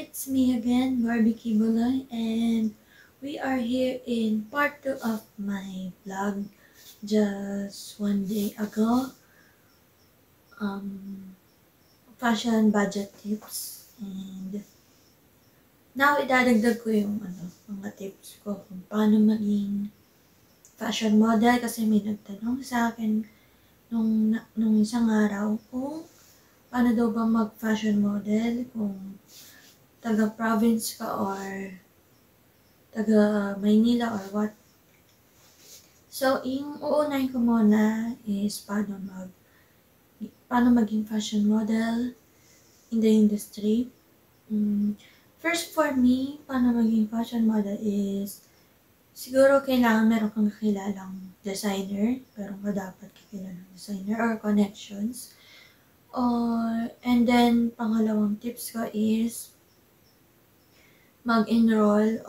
it's me again, Barbie Kibuloy, and we are here in part 2 of my vlog just one day ago. Fashion budget tips, and now idadagdag ko yung mga tips ko kung paano maging fashion model kasi may nagtanong sa akin nung isang araw kung paano daw ba mag-fashion model, kung taga-province ka or taga Maynila or what. So, yung uunahin ko muna is paano maging fashion model in the industry. First for me, paano maging fashion model is siguro kailangan meron kang kakilalang designer, meron ka dapat kakilalang designer or connections. And then, pangalawang tips ko is mag-enroll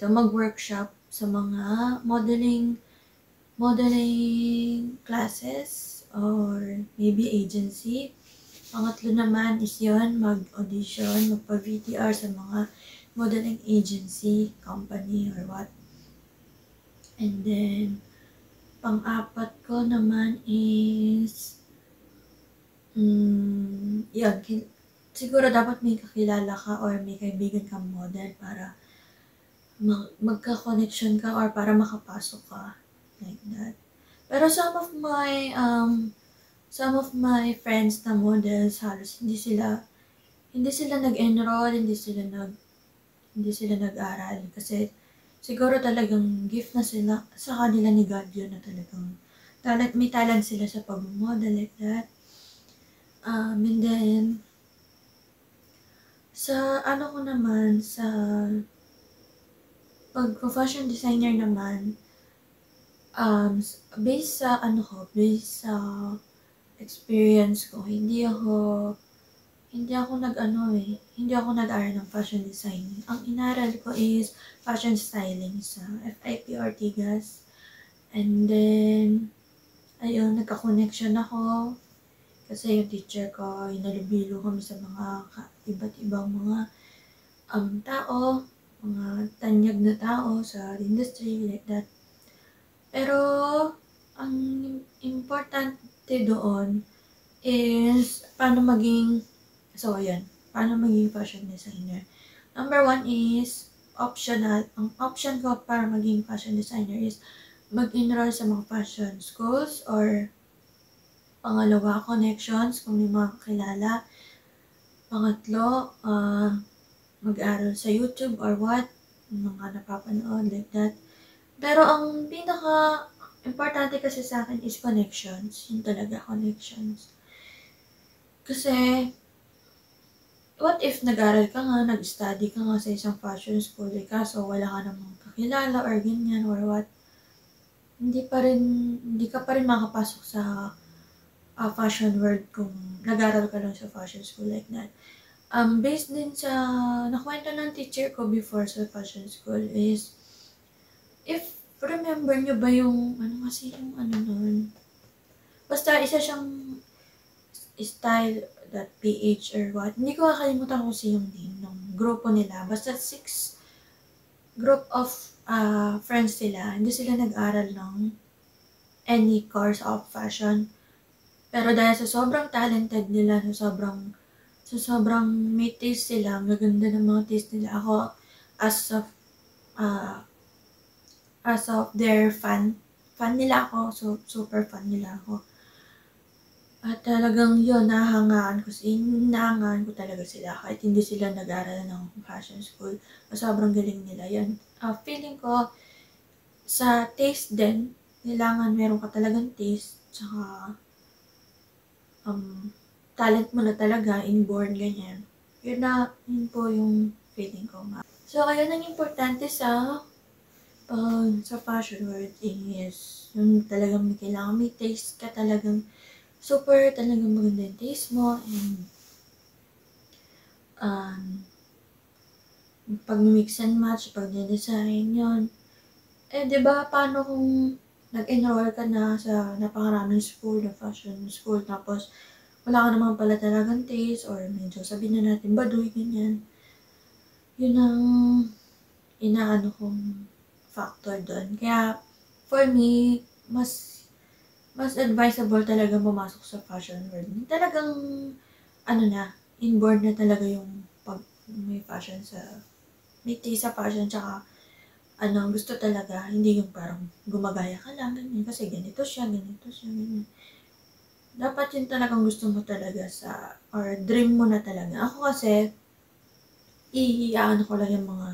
mag-workshop sa mga modeling classes or maybe agency. Pangatlo naman is yun, mag-audition, magpa-VTR sa mga modeling agency, company or what. And then, pang-apat ko naman is yun, siguro dapat may kakilala ka or may kaibigan kang model para magka-connection ka or para makapasok ka, like that. Pero some of my friends na models, halos hindi sila nag-enroll, hindi sila nag-aral kasi siguro talagang gift na sila sa kanila ni God yun na talagang may talent sila sa pag-model, like that. And then, sa pag-fashion designer naman, based sa experience ko, hindi ako nag-aral ng fashion design. Ang inaral ko is fashion styling sa FIP Ortigas. And then, ayun, nagka-connection ako kasi yung teacher ko, inalubilo kami sa mga iba't ibang mga tao, mga tanyag na tao sa industry, like that. Pero, ang importante doon is paano maging fashion designer. Number 1 is optional. Ang option ko para maging fashion designer is mag-enroll sa mga fashion schools or pangalawa, connections kung may mga kakilala. Pangatlo, mag-aral sa YouTube or what, mga napapanood, like that. Pero ang pinaka-importante kasi sa akin is connections. Yun talaga, connections. Kasi, what if nag-aral ka nga, nag-study ka nga sa isang fashion school, kaso wala ka namang kakilala or ganyan or what, hindi ka pa rin makapasok sa fashion world kung nag-aral ka lang sa fashion school, like that. Based din sa nakwento ng teacher ko before sa fashion school is, if remember nyo ba yung nun? Basta isa siyang style.ph or what. Hindi ko kakalimutan kung yung name ng grupo nila. Basta 6 group of friends sila. Hindi sila nag-aral ng any course of fashion. Pero dahil sa sobrang talented nila, sa sobrang may taste sila, maganda ng mga taste nila. Ako, as of their fan nila ako, so super fan nila ako. At talagang yun, nahangaan ko talaga sila kahit hindi sila nag-aral ng fashion school. Sobrang galing nila yan. Feeling ko, sa taste din, kailangan meron ka talagang taste, tsaka talent mo na talaga, inborn, ganyan. Yun po yung feeling ko. So, ayun ang importante sa fashion world is yung talagang kailangan may taste ka, talagang maganda yung taste mo, and pag-mix and match, pag-design yun. Diba, paano kung nag-enroll ka na sa napakaraming school, na fashion school, tapos wala ka naman pala talagang taste or medyo sabihin na natin baduy, ganyan. Yun ang inaano kong factor doon. Kaya, for me, mas advisable talaga pumasok sa fashion world. Talagang, inborn na talaga yung pag may fashion may taste sa fashion, tsaka, gusto talaga, hindi yung parang gumagaya ka lang, ganyan, kasi ganito siya, ganyan. Dapat yun talagang gusto mo talaga or dream mo na talaga. Ako kasi, ko lang yung mga,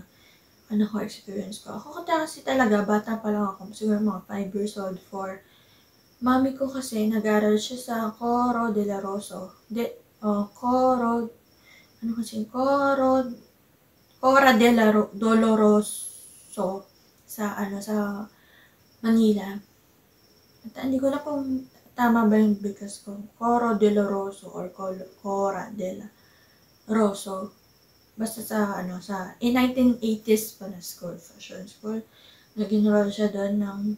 experience ko. Ako kasi talaga, bata pa lang ako, siguro mga 5 years old, mami ko kasi, nag-aral siya sa Coro de la Rosa. Cora de la Doloroso sa Manila. At hindi ko na kung tama ba yung bigkas ko. Coro de la Rosa or Cora de la Roso. Basta in 1980s pa na school, fashion school. Nag-enroll siya doon ng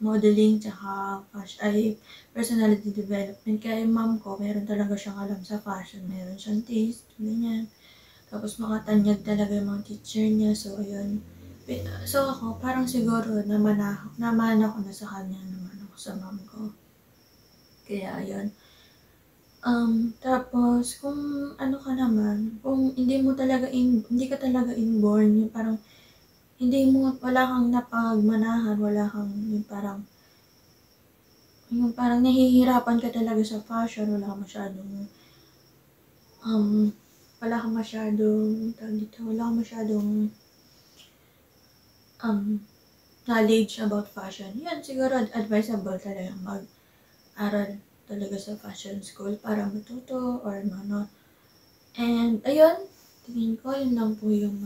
modeling tsaka personality development. Kaya yung mom ko, meron talaga siyang alam sa fashion. Meron siyang taste, ganyan. Tapos makatanyag talaga yung mga teacher niya. So, ayun. So, ako, parang siguro naman ako na sa kanya, naman ako sa mom ko. Kaya, ayun. Tapos, kung ka naman, kung hindi ka talaga inborn, yung parang, wala kang napagmanahan, wala kang, yung parang nahihirapan ka talaga sa fashion, wala kang masyadong knowledge about fashion. Yan, siguro advisable talaga mag-aral talaga sa fashion school para matuto or ano. And, ayun, tingin ko, yun lang po yung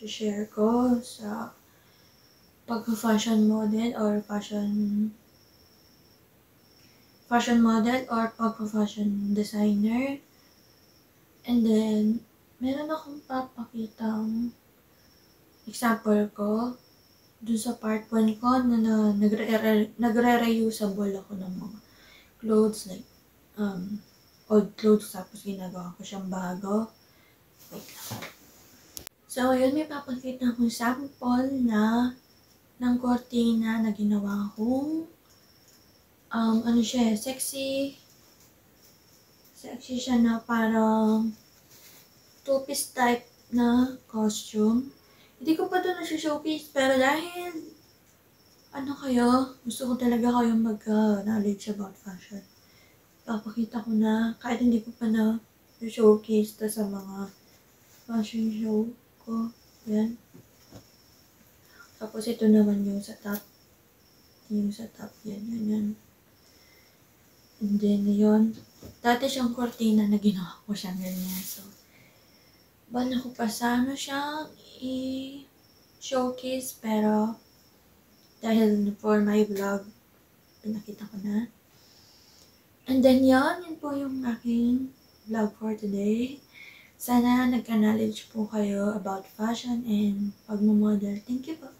share ko sa pag-fashion model or fashion model or pag-fashion designer. And then, meron akong papakitang example ko dun sa part 1 ko na nagre-reusable ako ng mga clothes, like old clothes, tapos ginagawa ko siyang bago. Wait lang. So, yun, may papakita akong sample ng cortina na ginawa kong sexy siya na parang two-piece type na costume. Hindi ko pa ito na-showcase, pero dahil gusto ko talaga kayong mag-knowledge about fashion. Papakita ko na, kahit hindi ko pa na-showcase sa mga fashion show ko. Yan. Tapos ito naman yung sa top. Yan. And then, yun. Dati siyang cortina na ginawa ko siyang ganyan. So, bala ko pa sana siyang i-showcase, pero dahil for my vlog, pinakita ko na. And then, yun po yung aking vlog for today. Sana nagka-knowledge po kayo about fashion and pagmamodel. Thank you po.